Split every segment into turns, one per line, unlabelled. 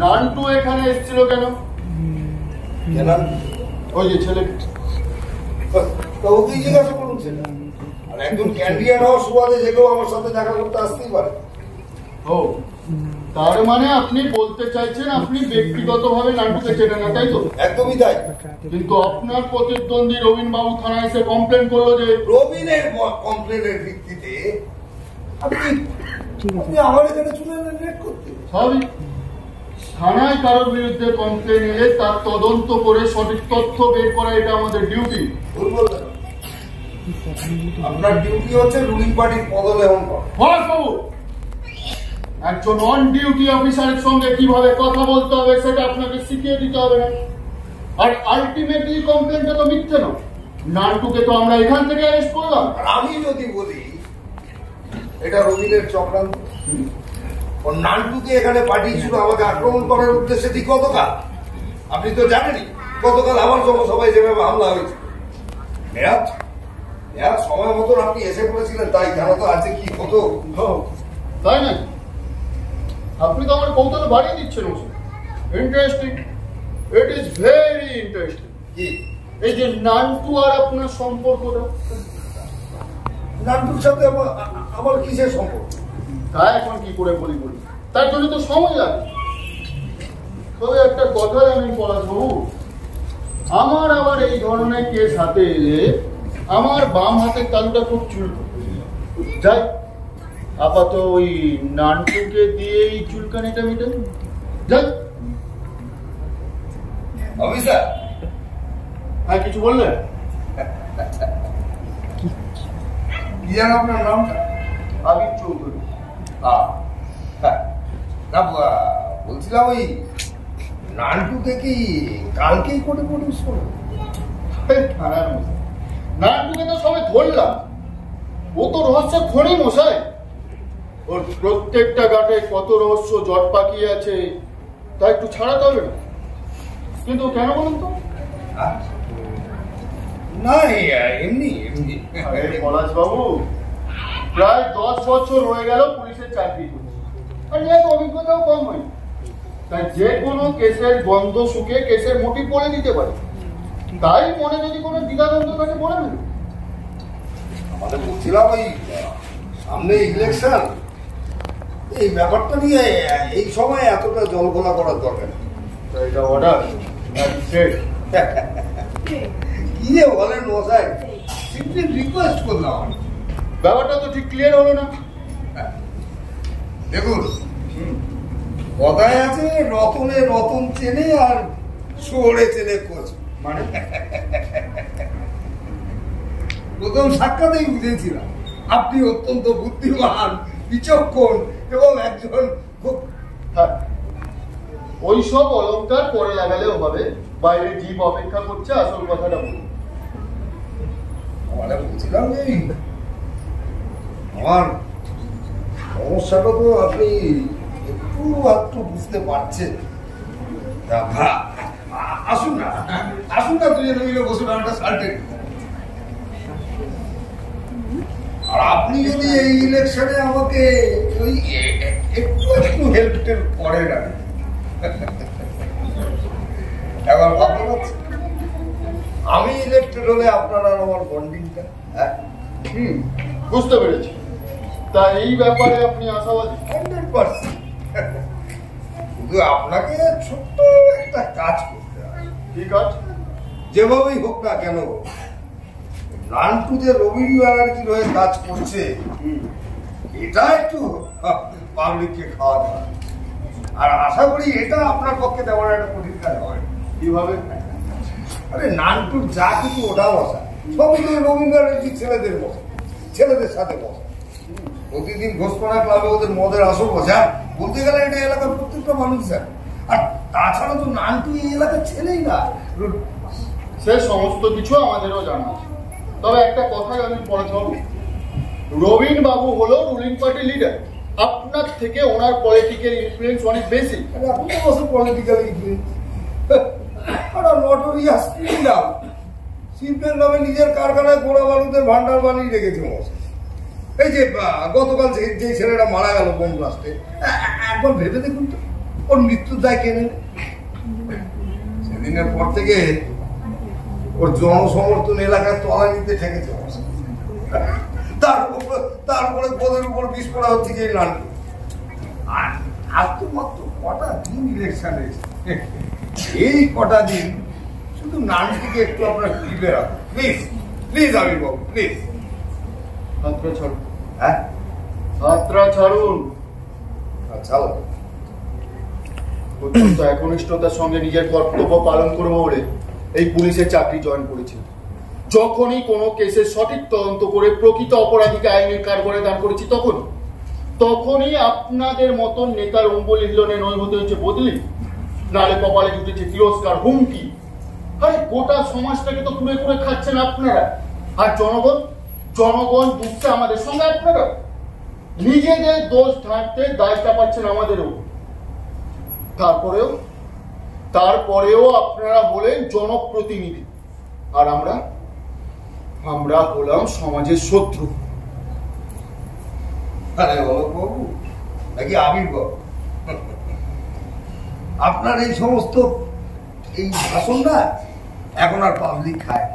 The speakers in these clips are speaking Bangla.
নান্টু এখানে এসেছিল কেন? ওই যে ছেলে
জিজ্ঞাসা করুন। আর একজন ক্যান্ডিডেট হওয়ার সুবাদে যে কেউ আমার সাথে দেখা করতে আসতেই পারে।
ও, তার মানে আপনি বলতে চাইছেন আপনি ব্যক্তিগতভাবে নান্টুকে চেনেন না, তাই তো?
একদমই তাই।
কিন্তু আপনার প্রতিদ্বন্দ্বী রবিন বাবু থানায় এসে কমপ্লেন করলো যে
রবিনের কমপ্লেনের ভিত্তিতে আপনি আমার এখানে চলে এলেন করতে।
স্বাভাবিক, থানায় কারোর বিরুদ্ধে কমপ্লেন এলে তার তদন্ত করে সঠিক তথ্য বের করা এটা আমাদের ডিউটি।
ভুল বলবেন, আপনার ডিউটি হচ্ছে রুলিং পার্টির পদলেহন করা।
বাবু, একজন অন ডিউটি অফিসারের সঙ্গে কিভাবে কথা বলতে হবে সেটা আপনাকে শিখিয়ে দিতে হবে না। আর আলটিমেটলি কমপ্লেনটা তো মিথ্যে না। নান্টুকে তো আমরা এখান থেকে অ্যারেস্ট করলাম।
আর আমি যদি বলি এটা রবিনের চক্রান্ত, ও নান্টুকে এখানে পাঠিয়েছিল আমাকে আক্রমণ করার উদ্দেশ্যে, ঠিক গতকাল আপনি তো জানেনই গতকাল আমার জনসভায় যেভাবে হামলা হয়েছে। মেয়াদ সময় মতন আপনি এসে পড়েছিলেন, তাই জানো তো আছে কি হতো।
তাই না? আপনি তো আমার কৌতূহল বাড়িয়ে দিচ্ছেন। Interesting, it is very interesting.
কি
এই যে নান্টু আর আপনার সম্পর্কটা?
নান্টুর সাথে আমার কিসের সম্পর্ক?
তা এখন কি করে বলি, তার জন্য তো সময় লাগে। তবে একটা কথা জানেন পলাশবাবু, আমার আবার এই ধরনের কেস হাতে এলে আমার বাম হাতের তালুটা খুব চুলকাবে। যাই, আপাতত ওই নান্টুকে দিয়ে এই চুলকানিটা মিটাই। যাই।
অফিসার,
হ্যাঁ কিছু বললেন?
কি জানো আপনার নামটা?
আবির চৌধুরী।
না, বলছিলাম ওই নান্টুকে কি কালকেই করে প্রডিউস করবো?
নান্টুকে তো সবাই ধরলাম, ও তো রহস্য খনি মশাই। ওর প্রত্যেকটা গাঁটে কত রহস্য জট পাকিয়ে আছে, তা একটু ছাড়াতে হবে না। কিন্তু কেন বলুন তো?
না, এমনি এমনি।
পলাশবাবু, প্রায় 10 বছর হয়ে গেল পুলিশের চাকরি করছে, আর এত অভিজ্ঞতাও কম হয়। তাই যে কোনো কেসের গন্ধ শুকে কেসের মোটিভ বলে দিতে পারে। তাই মনে যদি কোনো দ্বিধাদ্বন্দ্ব থাকে বলে নেবে।
আমাদের বলছিলাম ওই সামনে ইলেকশন, এই ব্যাপারটা নিয়ে এই সময় এতটা জলঘোলা করার দরকার।
এটা অর্ডার
কি যে বলেন মশাই, সিম্পলি রিকোয়েস্ট করলাম।
ব্যাপারটা তো ঠিক ক্লিয়ার হলো না।
দেখুন, কথায় আছে রতনে রতন চেনে আর শোরে চেনে কোচ।
মানে
প্রথম সাক্ষাতেই বুঝেছিলাম আপনি অত্যন্ত বুদ্ধিমান, বিচক্ষণ এবং একজন খুব
ওইসব অলঙ্কার পরে লাগালেও হবে, বাইরে জীব অপেক্ষা করছে। আসল কথাটা বলুন।
মানে বলছিলাম যে আমার সমস্যাটা তো আপনি একটু বুঝতে পারছেন। আসুন না দুজনে মিলে বসুন, একটা সার্টেন। আর আপনি যদি এই ইলেকশনে আমাকে ওই একটু হেল্প টেল্প করেন, এবার ভাবতে পারছি আমি ইলেক্টেড হলে আপনার আর আমার বন্ডিংটা।
বুঝতে পেরেছি। তা এই ব্যাপারে আপনি আশাবাদী?
100%। শুধু আপনাকে ছোট্ট একটা কাজ করতে হবে।
কি কাজ?
যেভাবেই হোক না কেন, নান্টু যে রবীন্দ্র ব্যানার্জির হয়ে কাজ করছে, এটা একটু পাবলিককে খাওয়া দাওয়া। আর আশা করি এটা আপনার পক্ষে দেওয়ার একটা কঠিন কাজ হয়।
কিভাবে?
আরে নান্টুর যা কিছু ওঠা বসা সবই তো রবীন্দ্র ব্যানার্জির ছেলেদের সাথে বসা। প্রতিদিন ঘোষপাড়া ক্লাবে ওদের মদের আসর বসা। বলতে গেলে এটা এলাকার প্রত্যেকটা মানুষ জানে। আর তাছাড়া তো নান্টু এই এলাকার ছেলেই না।
সে সমস্ত কিছু আমাদেরও জানা আছে। তবে একটা কথা আমি পরে বলবো, রবিন বাবু হলো রুলিং পার্টি লিডার। আপনার থেকে ওনার পলিটিক্যাল ইনফ্লুয়েন্স অনেক বেশি।
আপনি পলিটিক্যাল ইনফ্লুয়েন্স, নটোরিয়াস ক্রিমিনাল, শিল্পের নামে নিজের কারখানায় গোড়া বালুদের ভান্ডার বানিয়ে রেখেছে মশাই। এই যে গতকাল যে ছেলেটা মারা গেল বোম ব্লাস্টে, একবার ভেবে দেখুন তো ওর মৃত্যুর দায় কে নেবে? সেদিনের পর থেকে ওর জনসমর্থন এলাকায় তলা নিতে ঠেকেছে মশাই। তারপরে পদের উপর বিষ পড়া হচ্ছে কি নানটু। আর তো মাত্র কটা দিন ইলেকশন এসেছে, এই কটা দিন শুধু নানটুকে একটু আপনার টিপে রাখুন please, please Aamir Babu please.
হাতটা ছাড়ুন,
হ্যাঁ
হাতটা ছাড়ুন।
আচ্ছা
অত্যন্ত একনিষ্ঠতার সঙ্গে নিজের কর্তব্য পালন করবো বলে এই পুলিশের চাকরি জয়েন করেছি। যখনই কোনো কেসের সঠিক তদন্ত করে প্রকৃত অপরাধীকে আইনের কাঠগড়ায় দান করেছি তখনই আপনাদের মতন নেতার অঙ্গুলি হিলনে নয় হতে হচ্ছে বদলি, নালে কপালে জুটেছে তিরস্কার, হুমকি। আরে গোটা সমাজটাকে তো কুড়ে কুড়ে খাচ্ছেন আপনারা, আর জনগণ ডুবছে আমাদের সঙ্গে। আপনারা নিজেদের দোষ ঢাকতে দায় চাপাচ্ছেন আমাদেরও। তারপরেও আপনারা বলেন জনপ্রতিনিধি, আর আমরা হলাম সমাজের শত্রু।
আরে অলোক বাবু নাকি আবির বাবু, আপনার এই সমস্ত এই ভাষণটা এখন আর পাবলিক খায়।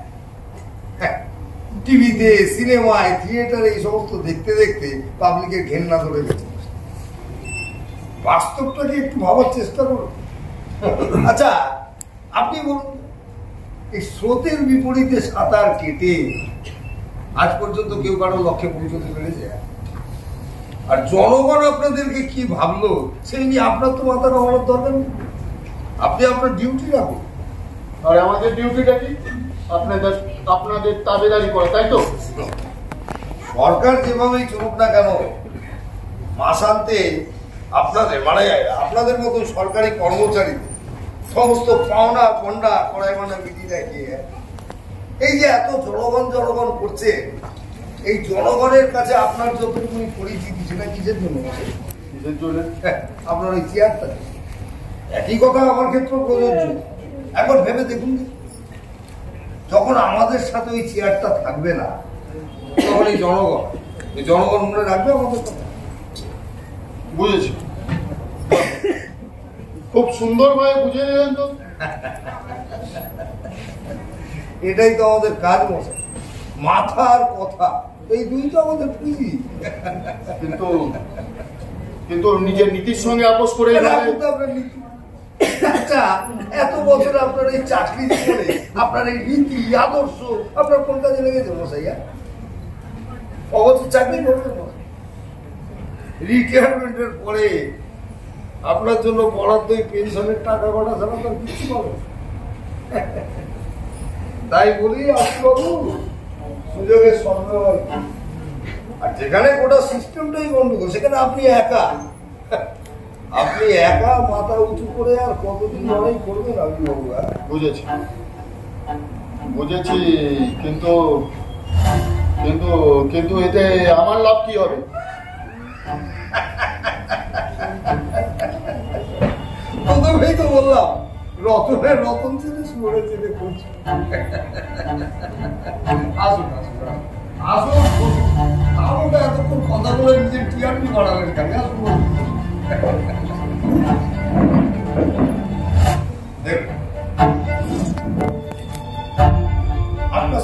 টিভিতে, সিনেমায়, থিয়েটারে এই সমস্ত দেখতে দেখতে পাবলিকের ঘেন্না ধরে গেছে। বাস্তবটাকে একটু ভাবার চেষ্টা করুন। আচ্ছা আপনি বলুন, এই স্রোতের বিপরীতে সাঁতার কেটে আজ পর্যন্ত কেউ কারো লক্ষ্যে পৌঁছতে পেরেছে? আর জনগণ আপনাদেরকে কি ভাবলো সেই নিয়ে আপনার তো মাথা ঘামানোর দরকার নেই। আপনি আপনার ডিউটি রাখুন।
আর আমাদের ডিউটিটা কি? আপনাদের তাবেদারি করা, তাই তো?
সরকার যেভাবেই চলুক না কেন, মাসান্তে আপনাদের আপনাদের মতো সরকারি কর্মচারীদের সমস্ত পাওনা পন্ডা কড়াই মানা মিটিয়ে দেখিয়ে এই যে এত জনগণ করছে, এই জনগণের কাছে আপনার যতটুকু পরিচিতি সেটা কিসের জন্য? আপনার ওই চেয়ারটা। একই কথা আমার ক্ষেত্রে প্রযোজ্য। এখন ভেবে দেখুন, যখন আমাদের সাথে ওই চেয়ারটা থাকবে না, তখন এই জনগণ মনে রাখবে আমাদের কথা।
বুঝেছি, খুব সুন্দরভাবে বুঝিয়ে দিলেন তো।
এটাই তো আমাদের কাজ মশাই, মাথা আর কথা এই দুইটা আমাদের পুঁজি।
কিন্তু নিজের নীতির সঙ্গে আপোষ করে
আপনার নীতি। আচ্ছা এত বছর আপনার এই চাকরি করে আপনার এই নীতি আদর্শ আপনার কোন কাজে লেগেছে মশাইয়া? অবশ্য চাকরি করবেন রিটায়ারমেন্টের পরে আপনার জন্য বরাদ্দ পেনশনের টাকা কটা ছাড়া তো কিছু পাবে। তাই বলি বাবু সুযোগের সন্দেহ। আর যেখানে গোটা সিস্টেমটাই গন্ডগোল, সেখানে আপনি একা মাথা উঁচু করে আর কতদিন লড়াই করবেন আপনি বাবু?
বুঝেছি, কিন্তু এতে আমার লাভ কি হবে?
প্রথমেই তো বললাম, রতনের রতন ছেলে সুরে ছেলে করছে। আসুন তাহলে এতক্ষণ কথা বলে নিজের টিআরপি বাড়ালেন কেন? আসুন দেখুন আপনার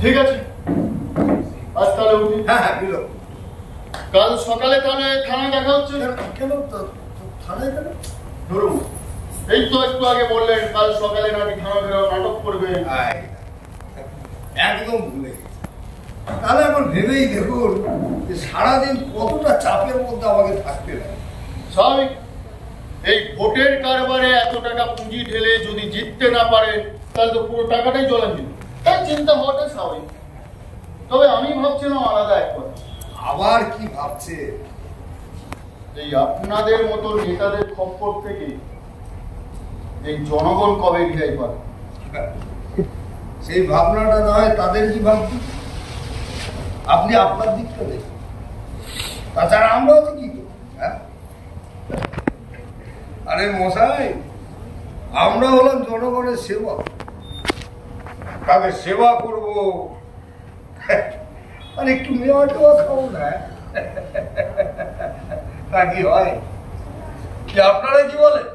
ঠিক আছে, আজ তাহলে উঠি।
হ্যাঁ
কাল সকালে তাহলে থানায় দেখা হচ্ছে।
কেন থানায় কেন?
ধরুন এই তো একটু আগে বললেন কাল সকালে নাকি থানা ফেরাও নাটক করবে।
একদম ভুলে গেছি। তাহলে এখন ভেবেই দেখুন যে সারাদিন কতটা চাপের মধ্যে আমাকে থাকতে লাগে।
স্বাভাবিক, এই ভোটের কারবারে এত টাকা পুঁজি ঢেলে যদি জিততে না পারেন তাহলে তো পুরো টাকাটাই জলে দিল। তাই চিন্তা হওয়াটা স্বাভাবিক। তবে আমি ভাবছিলাম আলাদা এক কথা।
আবার কি ভাবছে?
এই আপনাদের মতো নেতাদের খপ্পর থেকে এই জনগণ কবে রেহাই পাবে?
সেই ভাবনাটা নয়, তাদের কি ভাবছি? আপনি আপনার দিকটা দেখুন, তাছাড়া আমরা কি করি? হ্যাঁ, আরে মশাই, আমরা হলাম জনগণের সেবক, তাদের সেবা করব, আর একটু মেওয়া টেওয়া খাবো না, তা কি হয়? কি আপনারা কি বলেন?